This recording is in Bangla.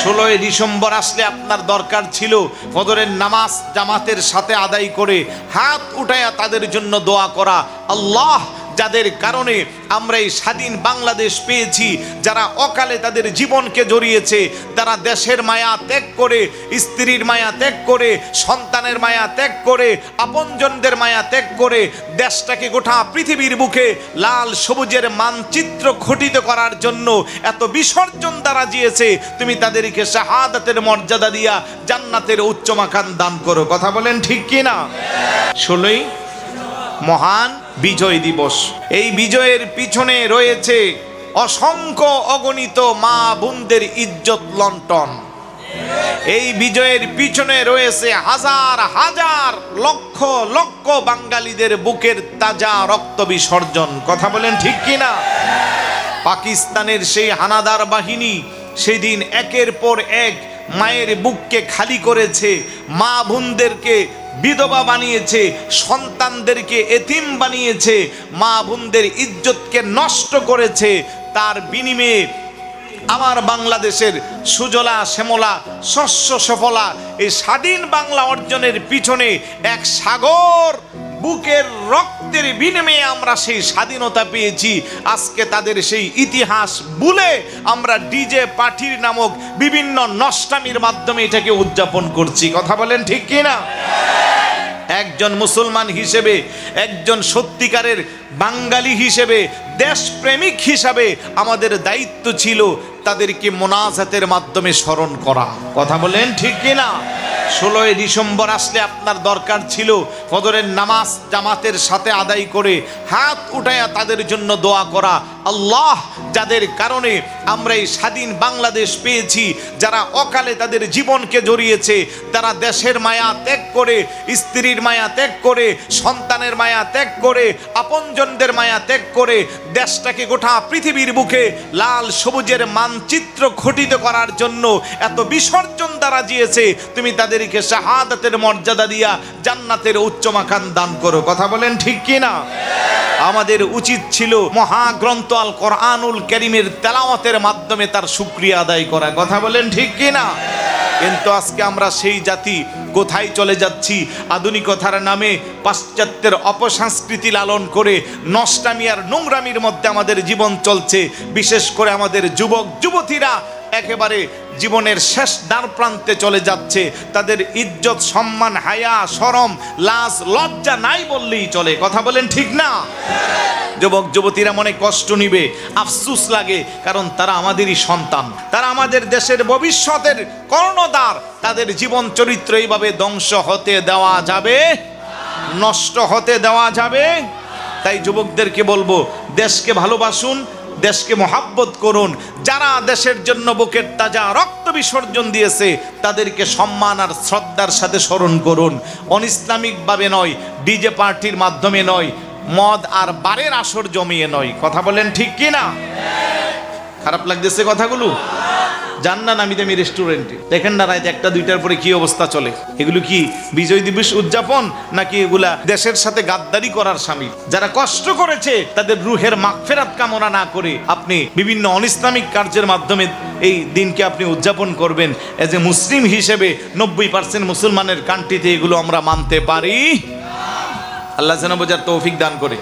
16 ডিসেম্বর আসলে আপনার দরকার ছিল ফজরের নামাজ জামাতের সাথে আদায় করে হাত উঠায়া তাদের জন্য দোয়া করা। আল্লাহ, যাদের কারণে আমরা এই স্বাধীন বাংলাদেশ পেয়েছি, যারা অকালে তাদের জীবনকে জড়িয়েছে, যারা দেশের মায়া ত্যাগ করে, স্ত্রীর মায়া ত্যাগ করে, সন্তানের মায়া ত্যাগ করে, আপনজনদের মায়া ত্যাগ করে দেশটাকে গোটা পৃথিবীর বুকে লাল সবুজের মানচিত্র ঘটিত করার জন্য এত বিসর্জন দ্বারা দিয়েছে, তুমি তাদেরকে শাহাদাতের মর্যাদা দিয়া জান্নাতের উচ্চ মাকাম দান করো। কথা বলেন ঠিক কি না? 16ই মহান বিজয় দিবস। এই বিজয়ের পিছনে রয়েছে অসংখ্য অগণিত মা বোনদের ইজ্জত লণ্ঠন। এই বিজয়ের পিছনে রয়েছে হাজার হাজার লক্ষ লক্ষ বাঙালিদের বুকের তাজা রক্ত বিসর্জন। কথা বলেন ঠিক কি না? পাকিস্তানের সেই হানাদার বাহিনী সেদিন একের পর এক মায়ের বুককে খালি করেছে, মা বোনদেরকে বিধবা বানিয়েছে, সন্তানদেরকে এতিম বানিয়েছে, মা বোনদের ইজ্জতকে নষ্ট করেছে। তার বিনিময়ে আমার বাংলাদেশের সুজলা শ্যামলা শস্য সফলা এই স্বাধীন বাংলা অর্জনের পিছনে এক সাগর বুকের রক্তের বিনিময়ে আমরা সেই স্বাধীনতা পেয়েছি। আজকে তাদের সেই ইতিহাস ভুলে আমরা ডিজে পার্টির নামক বিভিন্ন নষ্টামির মাধ্যমে এটাকে উদযাপন করছি। কথা বলেন ঠিক কি না? একজন মুসলমান হিসেবে, একজন সত্যিকারের বাঙালি হিসেবে, দেশপ্রেমিক হিসাবে আমাদের দায়িত্ব ছিল তাদেরকে মোনাজাতের মাধ্যমে স্মরণ করা। কথা বলেন ঠিক কি না? 16 ডিসেম্বর আসলে আপনার দরকার ছিল ফজরের নামাজ জামাতের সাথে আদায় করে হাত উঠায়া তাদের জন্য দোয়া করা। আল্লাহ, যাদের কারণে আমরা এই স্বাধীন বাংলাদেশ পেয়েছি, যারা অকালে তাদের জীবনকে জড়িয়েছে, যারা দেশের মায়া ত্যাগ করে, স্ত্রীর মায়া ত্যাগ করে, সন্তানের মায়া ত্যাগ করে, আপনজনদের মায়া ত্যাগ করে দেশটাকে গোটা পৃথিবীর বুকে লাল সবুজের মানচিত্র ঘটিত করার জন্য এত বিসর্জন দ্বারা দিয়েছে, তুমি তাদেরকে শাহাদাতের মর্যাদা দিয়া জান্নাতের উচ্চ মাকাম দান করো। কথা বলেন ঠিক কি না? আমাদের উচিত ছিল মহাগ্রন্থ আল কোরআনুল কারীমের তেলাওয়াতের মাধ্যমে তার শুকরিয়া আদায় করা। কথা বলেন ঠিক কি না? কিন্তু আজকে আমরা সেই জাতি কোথায় চলে যাচ্ছি? আধুনিকতার নামে পাশ্চাত্যের অপসংস্কৃতি লালন করে নষ্টামি আর নোংরামির মধ্যে আমাদের জীবন চলছে। বিশেষ করে আমাদের যুবক যুবতীরা একেবারে জীবনের শেষ দ্বার প্রান্তে চলে যাচ্ছে। তাদের ইজ্জত, সম্মান, হায়া, শরম, লাজ, লজ্জা নাই বললেই চলে। কথা বলেন ঠিক না? যুবক যুবতীরা মনে কষ্ট নিবে, আফসোস লাগে, কারণ তারা আমাদেরই সন্তান, তারা আমাদের দেশের ভবিষ্যতের কর্ণধার। তাদের জীবন চরিত্র এইভাবে ধ্বংস হতে দেওয়া যাবে, নষ্ট হতে দেওয়া যাবে। তাই যুবকদেরকে বলবো, দেশকে ভালোবাসুন, দেশকে মহাব্বত করুন। যারা দেশের জন্য বুকের তাজা রক্ত বিসর্জন দিয়েছে তাদেরকে সম্মান আর শ্রদ্ধার সাথে স্মরণ করুন। অনইসলামিকভাবে নয়, ডিজে পার্টির মাধ্যমে নয়, মদ আর বারের আসর জমিয়ে নয়। কথা বলেন ঠিক কি না? খারাপ লাগতেছে কথাগুলো? যান না নামি দামি রেস্টুরেন্টে, দেখেন না রাত 1টা 2টার পরে কি অবস্থা চলে। এগুলো কি বিজয় দিবস উদযাপন, নাকি এগুলা দেশের সাথে গাদ্দারি করার শামিল? যারা কষ্ট করেছে তাদের রুহের মাগফিরাত কামনা না করে আপনি বিভিন্ন অনইসলামিক কার্যের মাধ্যমে এই দিনকে আপনি উদযাপন করবেন। এজ এ মুসলিম হিসেবে 90% মুসলমানের কান্ট্রিতে এগুলো আমরা মানতে পারি। আল্লাহ যেন বোঝার তৌফিক দান করে।